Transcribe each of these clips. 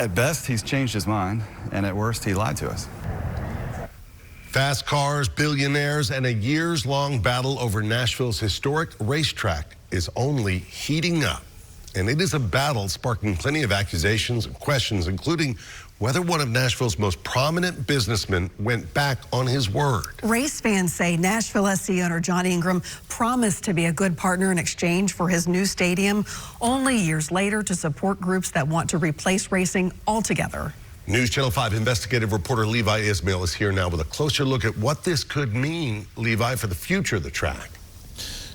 At best, he's changed his mind, and at worst, he lied to us. Fast cars, billionaires, and a years-long battle over Nashville's historic racetrack is only heating up. And it is a battle sparking plenty of accusations and questions, including whether one of Nashville's most prominent businessmen went back on his word. Race fans say Nashville SC owner John Ingram promised to be a good partner in exchange for his new stadium, only years later to support groups that want to replace racing altogether. News Channel 5 investigative reporter Levi Ismail is here now with a closer look at what this could mean, Levi, for the future of the track.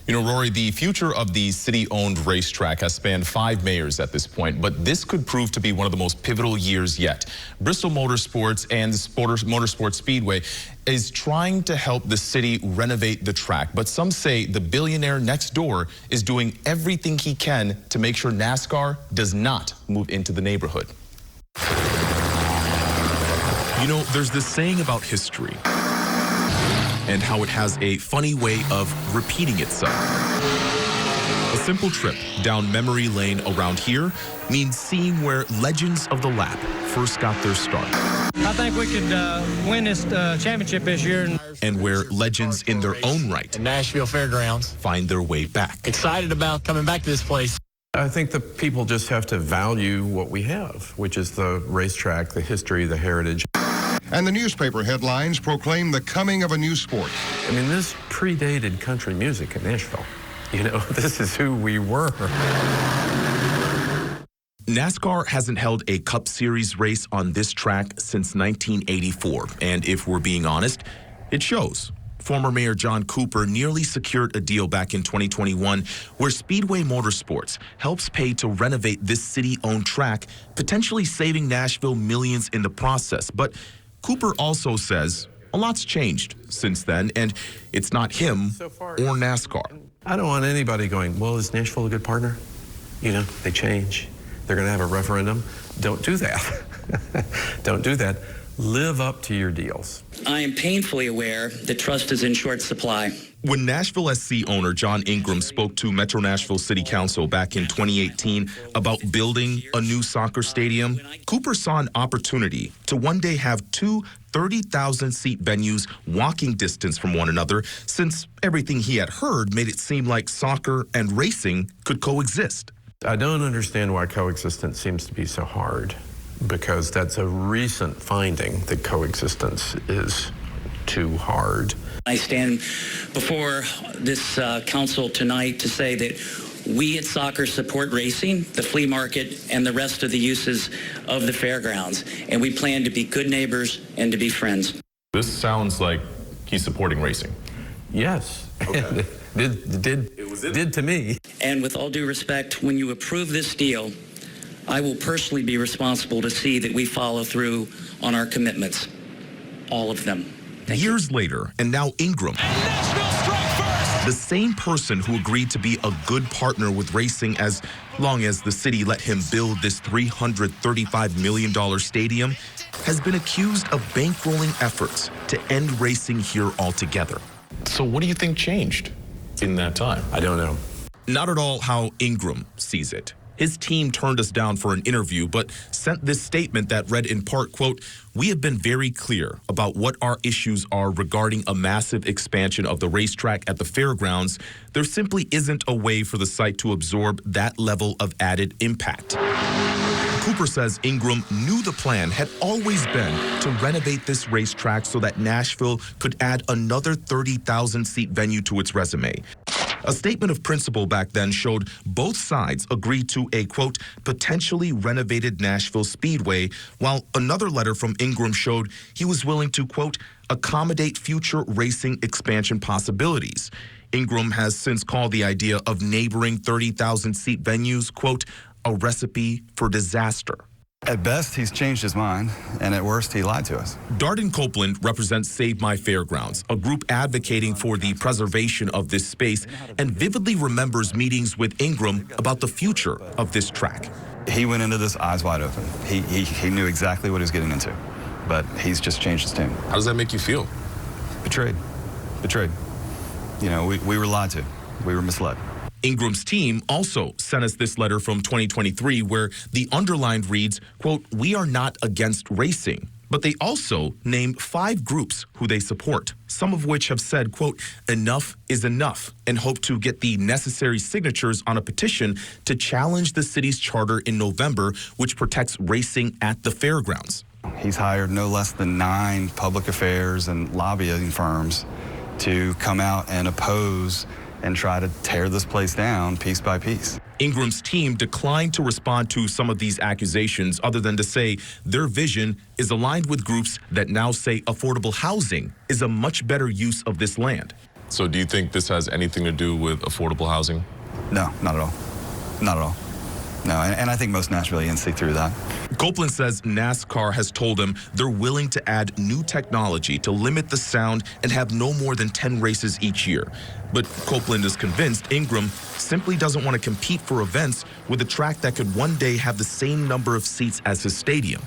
You know, Rory, the future of the city-owned racetrack has spanned 5 mayors at this point, but this could prove to be one of the most pivotal years yet. Bristol Motorsports and the Motorsports Speedway is trying to help the city renovate the track, but some say the billionaire next door is doing everything he can to make sure NASCAR does not move into the neighborhood. You know, there's this saying about history and how it has a funny way of repeating itself. A simple trip down memory lane around here means seeing where legends of the lap first got their start. I think we could win this championship this year. And where legends in their own right, The Nashville Fairgrounds, find their way back. excited about coming back to this place. I think the people just have to value what we have, which is the racetrack, the history, the heritage. And the newspaper headlines proclaim the coming of a new sport. I mean, this predated country music in Nashville. You know, this is who we were. NASCAR hasn't held a Cup Series race on this track since 1984. And if we're being honest, it shows. Former Mayor John Cooper nearly secured a deal back in 2021 where Speedway Motorsports helps pay to renovate this city-owned track, potentially saving Nashville millions in the process. But Cooper also says a lot's changed since then, and it's not him or NASCAR. I don't want anybody going, well, is Nashville a good partner? You know, they change. They're going to have a referendum. Don't do that. Don't do that. Live up to your deals. I am painfully aware that trust is in short supply. When Nashville SC owner John Ingram spoke to Metro Nashville City Council back in 2018 about building a new soccer stadium, Cooper saw an opportunity to one day have two 30,000-seat venues walking distance from one another, since everything he had heard made it seem like soccer and racing could coexist. I don't understand why coexistence seems to be so hard, because that's a recent finding that coexistence is too hard. I stand before this council tonight to say that we at soccer support racing, the flea market, and the rest of the uses of the fairgrounds. And we plan to be good neighbors and to be friends. This sounds like he's supporting racing. Yes. Okay. did to me. And with all due respect, when you approve this deal, I will personally be responsible to see that we follow through on our commitments. All of them. Years later, and now Ingram, the same person who agreed to be a good partner with racing as long as the city let him build this $335 million stadium, has been accused of bankrolling efforts to end racing here altogether. So what do you think changed in that time? I don't know. Not at all how Ingram sees it. His team turned us down for an interview, but sent this statement that read in part, quote, "We have been very clear about what our issues are regarding a massive expansion of the racetrack at the fairgrounds. There simply isn't a way for the site to absorb that level of added impact." Cooper says Ingram knew the plan had always been to renovate this racetrack so that Nashville could add another 30,000-seat venue to its resume. A statement of principle back then showed both sides agreed to a, quote, potentially renovated Nashville Speedway, while another letter from Ingram showed he was willing to, quote, accommodate future racing expansion possibilities. Ingram has since called the idea of neighboring 30,000-seat venues, quote, a recipe for disaster. At best, he's changed his mind, and at worst, he lied to us. Darden Copeland represents Save My Fairgrounds, a group advocating for the preservation of this space, and vividly remembers meetings with Ingram about the future of this track. He went into this eyes wide open. He knew exactly what he was getting into, but he's just changed his tune. How does that make you feel? Betrayed. Betrayed. You know, we were lied to. We were misled. Ingram's team also sent us this letter from 2023 where the underlined reads, quote, "We are not against racing." But they also name 5 groups who they support, some of which have said, quote, "Enough is enough," and hope to get the necessary signatures on a petition to challenge the city's charter in November, which protects racing at the fairgrounds. He's hired no less than 9 public affairs and lobbying firms to come out and oppose and try to tear this place down piece by piece. Ingram's team declined to respond to some of these accusations other than to say their vision is aligned with groups that now say affordable housing is a much better use of this land. So do you think this has anything to do with affordable housing? No, not at all. Not at all. No, and I think most Nashvilleians see through that. Copeland says NASCAR has told him they're willing to add new technology to limit the sound and have no more than 10 races each year. But Copeland is convinced Ingram simply doesn't want to compete for events with a track that could one day have the same number of seats as his stadium.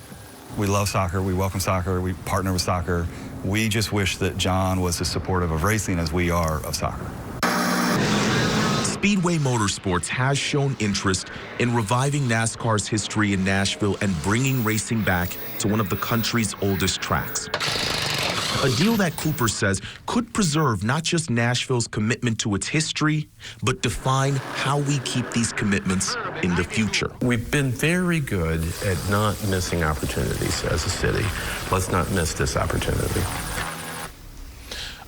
We love soccer. We welcome soccer. We partner with soccer. We just wish that John was as supportive of racing as we are of soccer. Speedway Motorsports has shown interest in reviving NASCAR's history in Nashville and bringing racing back to one of the country's oldest tracks. A deal that Cooper says could preserve not just Nashville's commitment to its history, but define how we keep these commitments in the future. We've been very good at not missing opportunities as a city. Let's not miss this opportunity.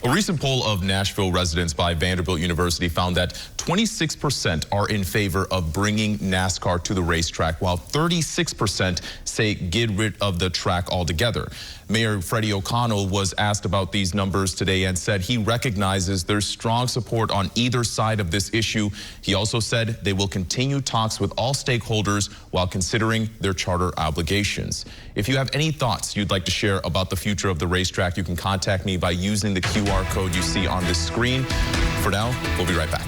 A recent poll of Nashville residents by Vanderbilt University found that 26% are in favor of bringing NASCAR to the racetrack, while 36% say get rid of the track altogether. Mayor Freddie O'Connell was asked about these numbers today and said he recognizes there's strong support on either side of this issue. He also said they will continue talks with all stakeholders while considering their charter obligations. If you have any thoughts you'd like to share about the future of the racetrack, you can contact me by using the QR code you see on this screen. For now, we'll be right back.